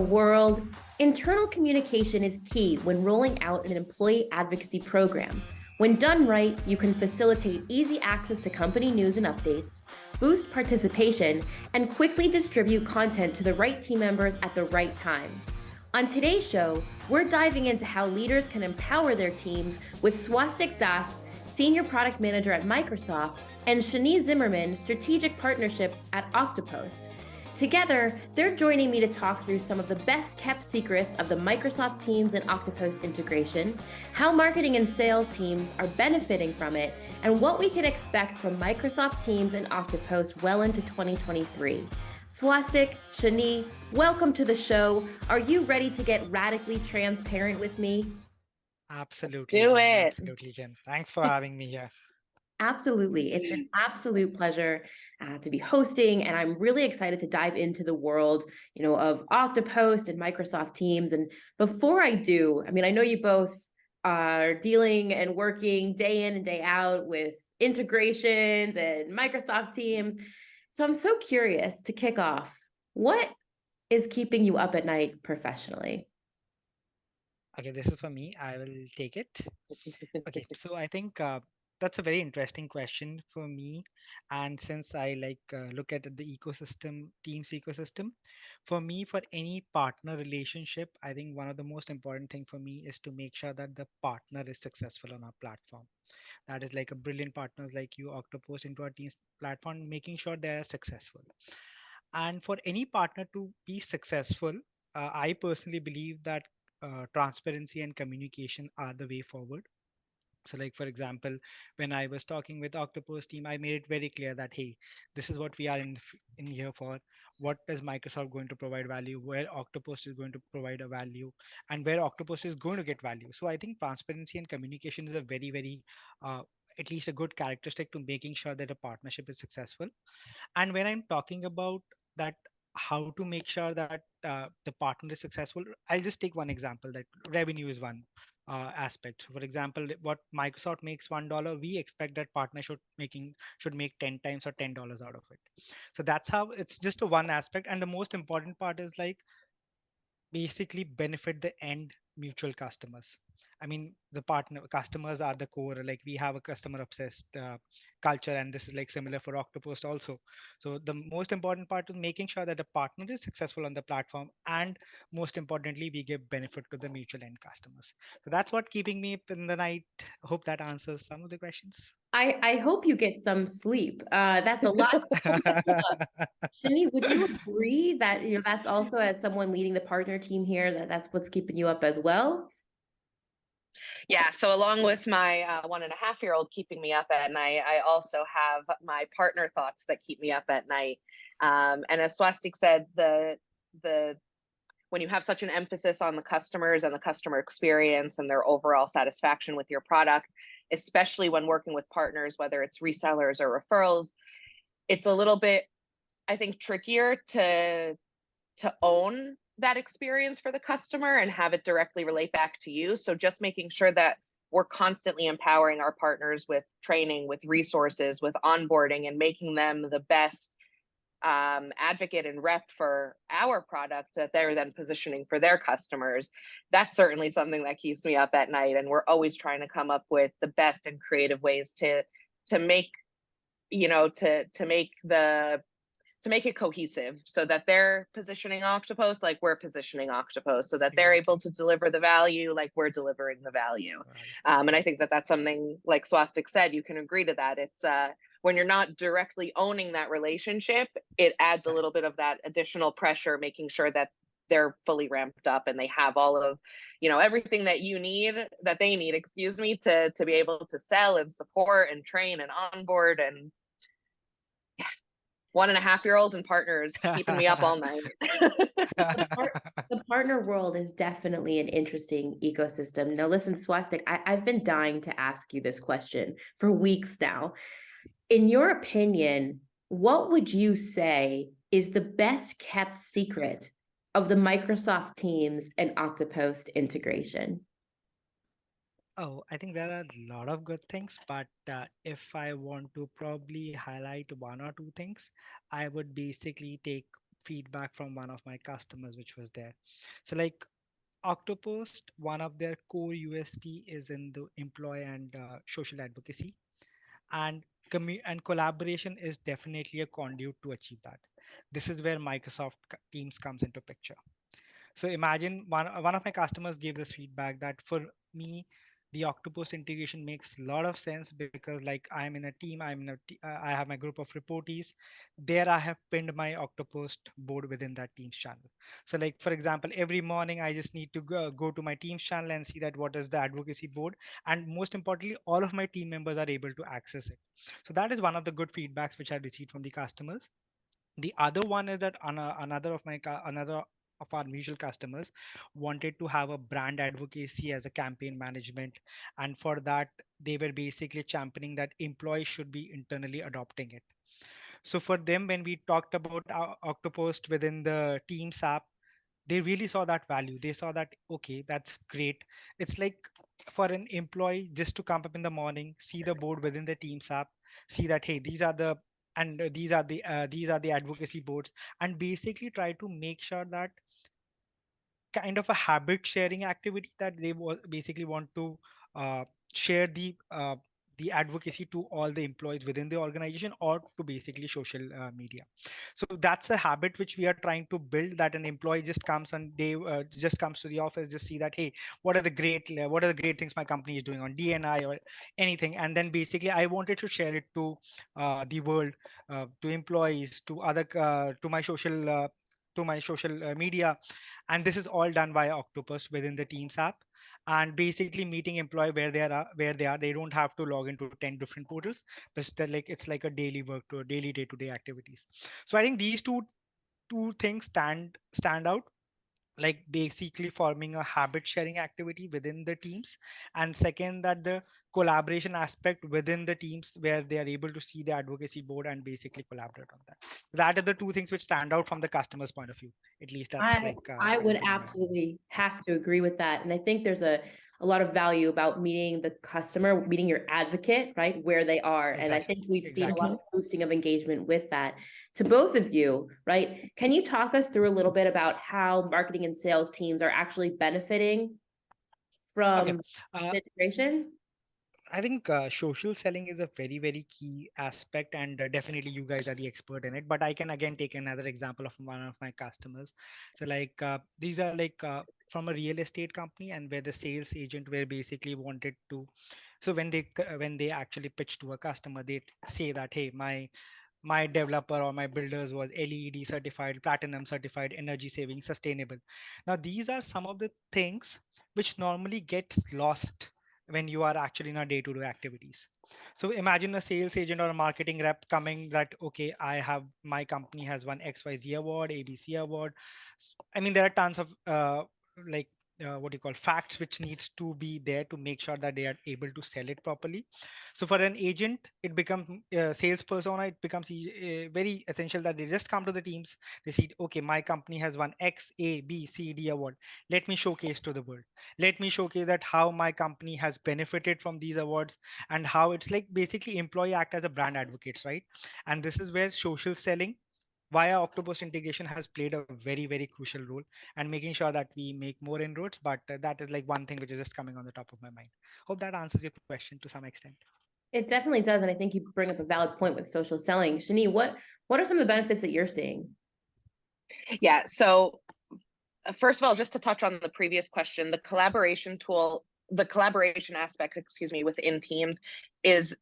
world, internal communication is key when rolling out an employee advocacy program. When done right, you can facilitate easy access to company news and updates, boost participation, and quickly distribute content to the right team members at the right time. On today's show, we're diving into how leaders can empower their teams with Swastik Das, Senior Product Manager at Microsoft, and Shanie Zimerman, Strategic Partnerships at Octopus. Together, they're joining me to talk through some of the best kept secrets of the Microsoft Teams and Oktopost integration, how marketing and sales teams are benefiting from it, and what we can expect from Microsoft Teams and Oktopost well into 2023. Swastik, Shanie, welcome to the show. Are you ready to get radically transparent with me? Absolutely, Let's do Jen. it. Absolutely, Jen. Thanks for having me here. Absolutely. It's an absolute pleasure to be hosting, and I'm really excited to dive into the world, of Octopost and Microsoft Teams. And before I do, I know you both are dealing and working day in and day out with integrations and Microsoft Teams. So I'm so curious to kick off. What is keeping you up at night professionally? Okay, this is for me. I will take it. Okay, so I think that's a very interesting question for me. And since I look at the ecosystem, Teams ecosystem, for me, for any partner relationship, I think one of the most important thing for me is to make sure that the partner is successful on our platform. That is like a brilliant partners like you, Octopus, into our Teams platform, making sure they are successful. And for any partner to be successful, I personally believe that transparency and communication are the way forward. So, like for example, when I was talking with Octopus team, I made it very clear that hey, this is what we are in here for. What is Microsoft going to provide value? Where Octopus is going to provide a value, and where Octopus is going to get value. So, I think transparency and communication is a very, very at least a good characteristic to making sure that a partnership is successful. And when I'm talking about that, how to make sure that the partner is successful, I'll just take one example that revenue is one aspect. For example, what Microsoft makes $1, we expect that partner should make 10 times or $10 out of it. So that's how it's just a one aspect. And the most important part is like basically benefit the end mutual customers. I mean, the partner customers are the core. Like we have a customer obsessed culture, and this is like similar for Octopus also. So the most important part is making sure that the partner is successful on the platform, and most importantly, we give benefit to the mutual end customers. So that's what keeping me up in the night. Hope that answers some of the questions. I hope you get some sleep. That's a lot. Shanie, would you agree that that's also, as someone leading the partner team here, that's what's keeping you up as well? Yeah, so along with my 1.5-year-old keeping me up at night, I also have my partner thoughts that keep me up at night. And as Swastik said, the when you have such an emphasis on the customers and the customer experience and their overall satisfaction with your product, especially when working with partners, whether it's resellers or referrals, it's a little bit, I think, trickier to own that experience for the customer and have it directly relate back to you. So just making sure that we're constantly empowering our partners with training, with resources, with onboarding, and making them the best advocate and rep for our product that they're then positioning for their customers. That's certainly something that keeps me up at night. And we're always trying to come up with the best and creative ways to make, to make it cohesive so that they're positioning Octopus like we're positioning Octopus, so that they're able to deliver the value like we're delivering the value. Right. And I think that that's something, like Swastik said, you can agree to that. It's when you're not directly owning that relationship, it adds a little bit of that additional pressure, making sure that they're fully ramped up and they have all of, everything that they need, excuse me, to be able to sell and support and train and onboard. And 1.5-year-olds and partners keeping me up all night. The partner world is definitely an interesting ecosystem. Now, listen, Swastik, I've been dying to ask you this question for weeks now. In your opinion, what would you say is the best kept secret of the Microsoft Teams and Octopost integration? Oh, I think there are a lot of good things, but if I want to probably highlight one or two things, I would basically take feedback from one of my customers, which was there. So like Octopost, one of their core USP is in the employee and social advocacy, and and collaboration is definitely a conduit to achieve that. This is where Microsoft Teams comes into picture. So imagine one of my customers gave this feedback that for me, the Octopus integration makes a lot of sense because like I'm in a team, I have my group of reportees. There I have pinned my Octopus board within that Teams channel. So like for example, every morning I just need to go to my Teams channel and see that what is the advocacy board, and most importantly, all of my team members are able to access it. So that is one of the good feedbacks which I received from the customers. The other one is that another of our mutual customers wanted to have a brand advocacy as a campaign management, and for that they were basically championing that employees should be internally adopting it. So for them, when we talked about our Octopost within the Teams app, they really saw that value. They saw that, okay, that's great. It's like for an employee just to come up in the morning, see the board within the Teams app, see that, hey, these are the advocacy boards, and basically try to make sure that kind of a habit sharing activity that they basically want to uh, share the advocacy to all the employees within the organization or to basically social media. So that's a habit which we are trying to build, that an employee just comes and they just comes to the office, just see that, hey, what are the great things my company is doing on DNI or anything, and then basically I wanted to share it to the world, to employees, to my social media. And this is all done via Octopus within the Teams app, and basically meeting employee where they are. They don't have to log into 10 different portals, but it's like a daily work to a daily day-to-day activities. So I think these two things stand out, like basically forming a habit sharing activity within the teams, and second, that the collaboration aspect within the teams where they are able to see the advocacy board and basically collaborate on that are the two things which stand out from the customer's point of view. At least that's I like I what I would can remember. absolutely have to agree with that. And I think there's a lot of value about meeting the customer, meeting your advocate, right, where they are. And I Exactly. think we've seen a lot Exactly. of boosting of engagement with that. To both of you, right? Can you talk us through a little bit about how marketing and sales teams are actually benefiting Okay. from Uh, the integration? I think social selling is a very, very key aspect, and definitely you guys are the expert in it. But I can again take another example of one of my customers. So, like these are like from a real estate company, and where the sales agent were basically wanted to. So when they actually pitch to a customer, they say that, hey, my developer or my builders was LED certified, platinum certified, energy saving, sustainable. Now, these are some of the things which normally gets lost when you are actually in a day-to-day activities. So imagine a sales agent or a marketing rep coming that, okay, my company has won XYZ award, ABC award. I mean, there are tons of like what do you call facts which needs to be there to make sure that they are able to sell it properly. So for an agent, it becomes sales persona, it becomes very essential that they just come to the teams. They see, okay, my company has won X, A, B, C, D award. Let me showcase to the world. Let me showcase that how my company has benefited from these awards, and how it's like basically employee act as a brand advocates, right? And this is where social selling via Octopus integration has played a very, very crucial role, and making sure that we make more inroads. But that is like one thing which is just coming on the top of my mind. Hope that answers your question to some extent. It definitely does. And I think you bring up a valid point with social selling. Shanie, what are some of the benefits that you're seeing? Yeah, so first of all, just to touch on the previous question, the collaboration aspect, excuse me, within Teams is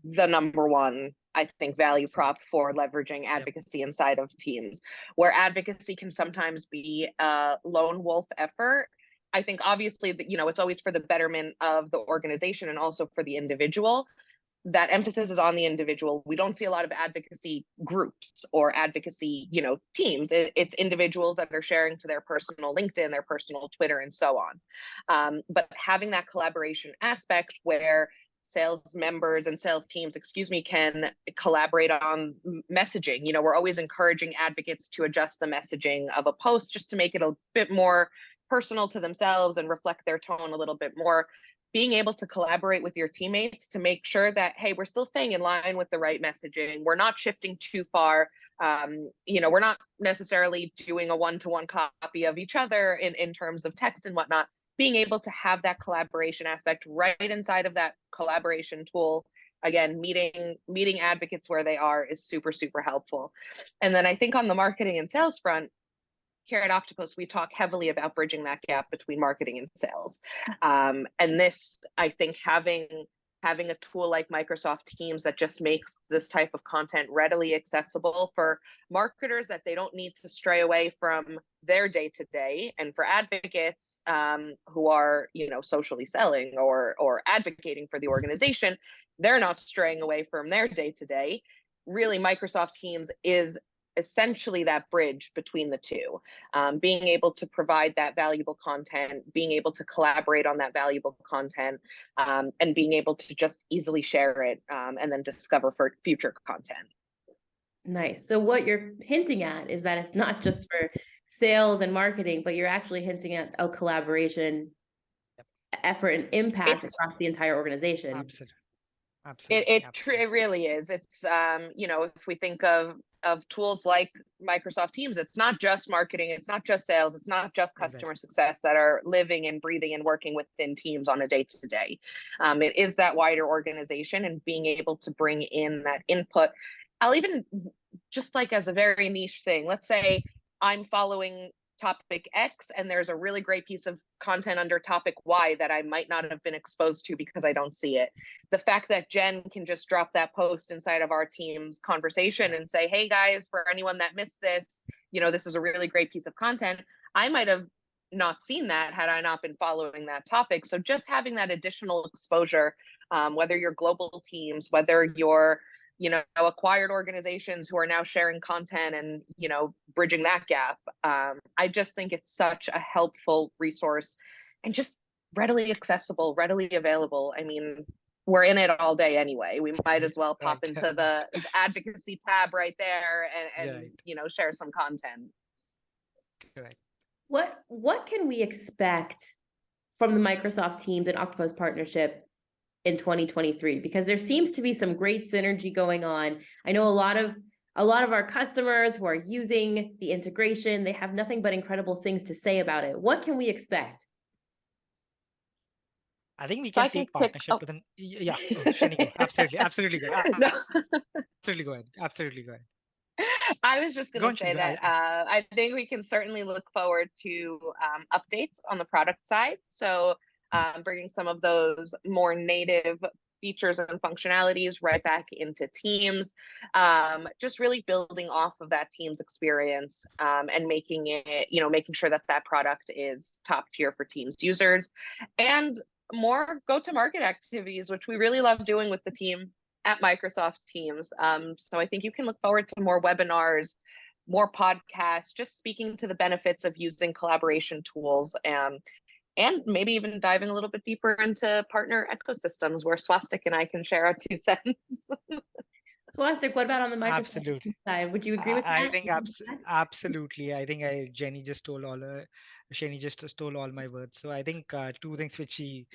the number one, I think, value prop for leveraging advocacy inside of Teams, where advocacy can sometimes be a lone wolf effort. I think obviously that, it's always for the betterment of the organization and also for the individual. That emphasis is on the individual. We don't see a lot of advocacy groups or advocacy, teams. It's individuals that are sharing to their personal LinkedIn, their personal Twitter, and so on. But having that collaboration aspect where sales members and sales teams, can collaborate on messaging. We're always encouraging advocates to adjust the messaging of a post just to make it a bit more personal to themselves and reflect their tone a little bit more. being able to collaborate with your teammates to make sure that, hey, we're still staying in line with the right messaging. We're not shifting too far. We're not necessarily doing a one-to-one copy of each other in terms of text and whatnot. Being able to have that collaboration aspect right inside of that collaboration tool, again, meeting advocates where they are is super, super helpful. And then I think on the marketing and sales front, here at Octopus, we talk heavily about bridging that gap between marketing and sales. And this, I think, having a tool like Microsoft Teams that just makes this type of content readily accessible for marketers, that they don't need to stray away from their day-to-day, and for advocates who are, socially selling or advocating for the organization, they're not straying away from their day-to-day. Really, Microsoft Teams is essentially that bridge between the two, being able to provide that valuable content, being able to collaborate on that valuable content, and being able to just easily share it and then discover for future content. Nice. So what you're hinting at is that it's not just for sales and marketing, but you're actually hinting at a collaboration effort and impact across the entire organization. Absolutely. Absolutely. It really is. It's if we think of tools like Microsoft Teams, it's not just marketing, it's not just sales, it's not just customer success that are living and breathing and working within Teams on a day-to-day. It is that wider organization, and being able to bring in that input. I'll even, just like as a very niche thing, let's say I'm following topic X and there's a really great piece of content under topic Y that I might not have been exposed to because I don't see it. The fact that Jen can just drop that post inside of our team's conversation and say, hey guys, for anyone that missed this, this is a really great piece of content. I might have not seen that had I not been following that topic. So just having that additional exposure, whether you're global teams, whether you're acquired organizations who are now sharing content and, bridging that gap. I just think it's such a helpful resource and just readily accessible, readily available. I mean, we're in it all day anyway. We might as well pop into the advocacy tab right there and share some content. Correct. What can we expect from the Microsoft Teams and Octopus partnership in 2023? Because there seems to be some great synergy going on. I know a lot of our customers who are using the integration, they have nothing but incredible things to say about it. What can we expect? I think we can take partnership with an Shanie, go. Absolutely go. Absolutely go ahead. I was just going to say that I think we can certainly look forward to updates on the product side. So bringing some of those more native features and functionalities right back into Teams, just really building off of that Teams experience and making sure that product is top tier for Teams users, and more go-to-market activities, which we really love doing with the team at Microsoft Teams. So I think you can look forward to more webinars, more podcasts, just speaking to the benefits of using collaboration tools, and maybe even diving a little bit deeper into partner ecosystems where Swastik and I can share our 2 cents. Swastik, what about on the Microsoft side? Would you agree with that? I think absolutely. I think Shanie just stole all my words. So I think 2 things which she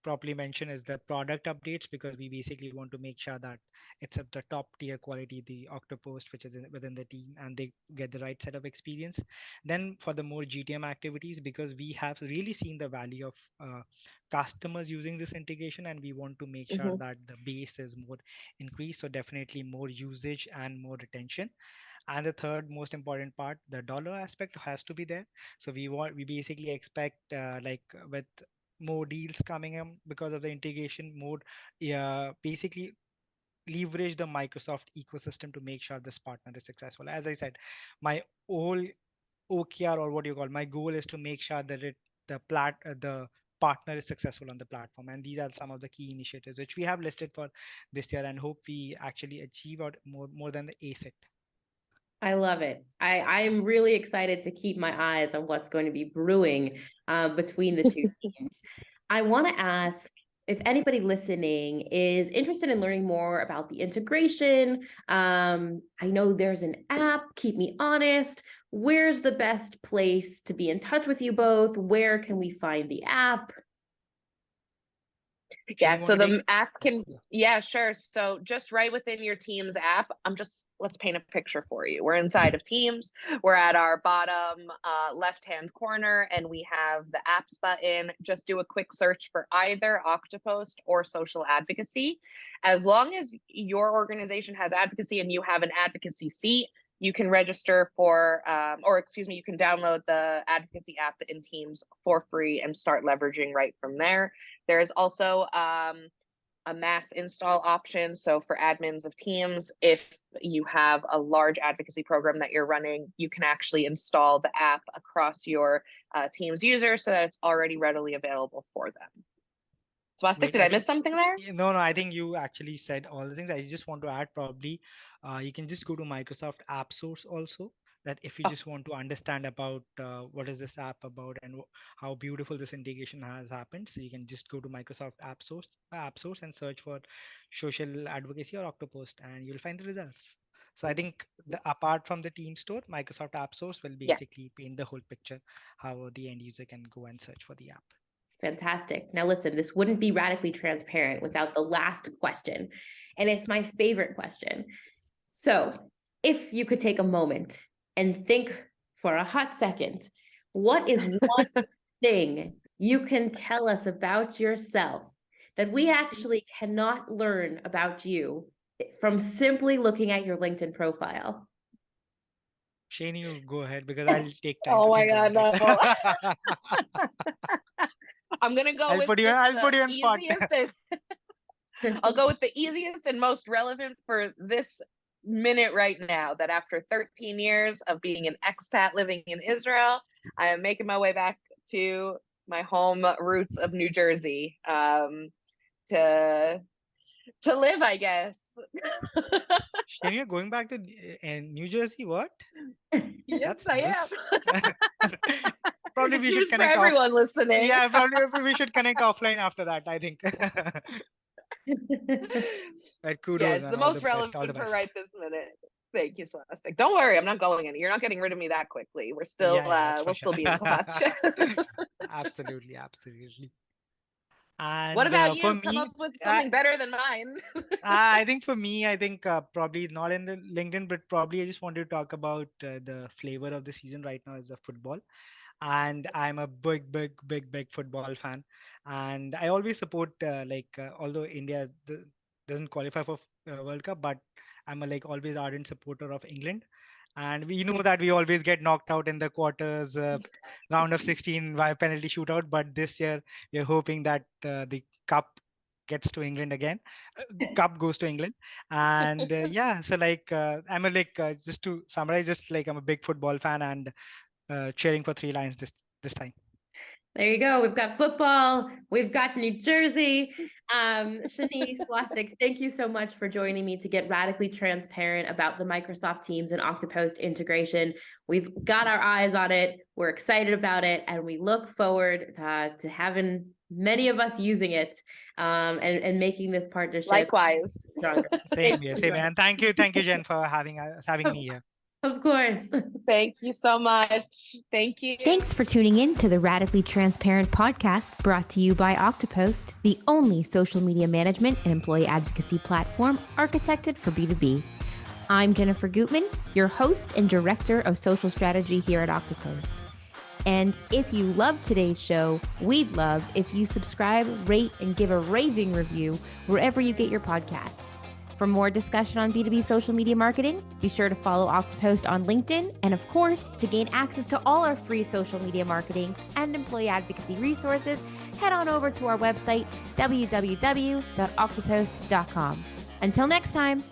properly mentioned is the product updates, because we basically want to make sure that it's at the top tier quality, the Octopost, which is within the team, and they get the right set of experience. Then for the more GTM activities, because we have really seen the value of customers using this integration, and we want to make sure that the base is more increased. So definitely more usage and more retention. And the third most important part, the dollar aspect has to be there. So we basically expect with more deals coming in because of the integration, more basically leverage the Microsoft ecosystem to make sure this partner is successful. As I said, my whole OKR, or what you call, my goal is to make sure that the partner is successful on the platform. And these are some of the key initiatives which we have listed for this year, and hope we actually achieve out more than the ASIT. I love it. I'm really excited to keep my eyes on what's going to be brewing between the 2 teams. I want to ask if anybody listening is interested in learning more about the integration. I know there's an app, Keep Me Honest. Where's the best place to be in touch with you both? Where can we find the app? Yeah, Shani, so want to the take app can, it? yeah, sure. So just right within your Teams app, let's paint a picture for you. We're inside of Teams. We're at our bottom left-hand corner, and we have the apps button. Just do a quick search for either Octopost or social advocacy. As long as your organization has advocacy and you have an advocacy seat, you can register for, you can download the advocacy app in Teams for free and start leveraging right from there. There is also a mass install option. So for admins of Teams, if you have a large advocacy program that you're running, you can actually install the app across your Teams users so that it's already readily available for them. Swastik, Great. did I miss something there? No, I think you actually said all the things. I just want to add probably you can just go to Microsoft App Source also. That if you Oh, just want to understand about what is this app about and how beautiful this integration has happened, so you can just go to Microsoft App Source and search for social advocacy or Octopost, and you'll find the results. So I think apart from the team store, Microsoft App Source will yeah. basically paint the whole picture how the end user can go and search for the app. Fantastic. Now, listen, this wouldn't be radically transparent without the last question. And it's my favorite question. So, if you could take a moment and think for a hot second, what is one thing you can tell us about yourself that we actually cannot learn about you from simply looking at your LinkedIn profile? Shane, you go ahead because I'll take time Oh to my think God, about no. it. I'm gonna go I'll with put you on spot. I'll go with the easiest and most relevant for this minute right now, that after 13 years of being an expat living in Israel, I am making my way back to my home roots of New Jersey to live, I guess. Shane, you're going back to New Jersey? What? Yes, That's I nice. am. Probably we should News for connect everyone listening. Yeah, probably we should connect offline after that, I think. But kudos Yes, and the all the most best. All relevant the for best. right this minute. Thank you, Swastik. Don't worry, I'm not going anywhere. You're not getting rid of me that quickly. We're still, Yeah, that's for we'll sure. still be in touch. Absolutely. What And about for you? Come me, up with I, something better than mine. I think for me, I think probably not in the LinkedIn, but probably I just wanted to talk about the flavor of the season right now is the football. And I'm a big football fan. And I always support although India doesn't qualify for World Cup, but I'm a always ardent supporter of England. And we know that we always get knocked out in the quarters, round of 16 by penalty shootout. But this year we're hoping that the cup gets to England again. Cup goes to England, and yeah. So I'm just to summarize, just I'm a big football fan and cheering for Three Lions this time. There you go. We've got football. We've got New Jersey. Shanie, Swastik, thank you so much for joining me to get radically transparent about the Microsoft Teams and Octopost integration. We've got our eyes on it. We're excited about it, and we look forward to having many of us using it and making this partnership Likewise. stronger. Same here. And thank you, Jen, for having me here. Of course. Thank you so much. Thank you. Thanks for tuning in to the Radically Transparent podcast brought to you by Octopost, the only social media management and employee advocacy platform architected for B2B. I'm Jennifer Gutman, your host and director of social strategy here at Octopost. And if you love today's show, we'd love if you subscribe, rate, and give a raving review wherever you get your podcasts. For more discussion on B2B social media marketing, be sure to follow Octopost on LinkedIn. And of course, to gain access to all our free social media marketing and employee advocacy resources, head on over to our website, www.octopost.com. Until next time.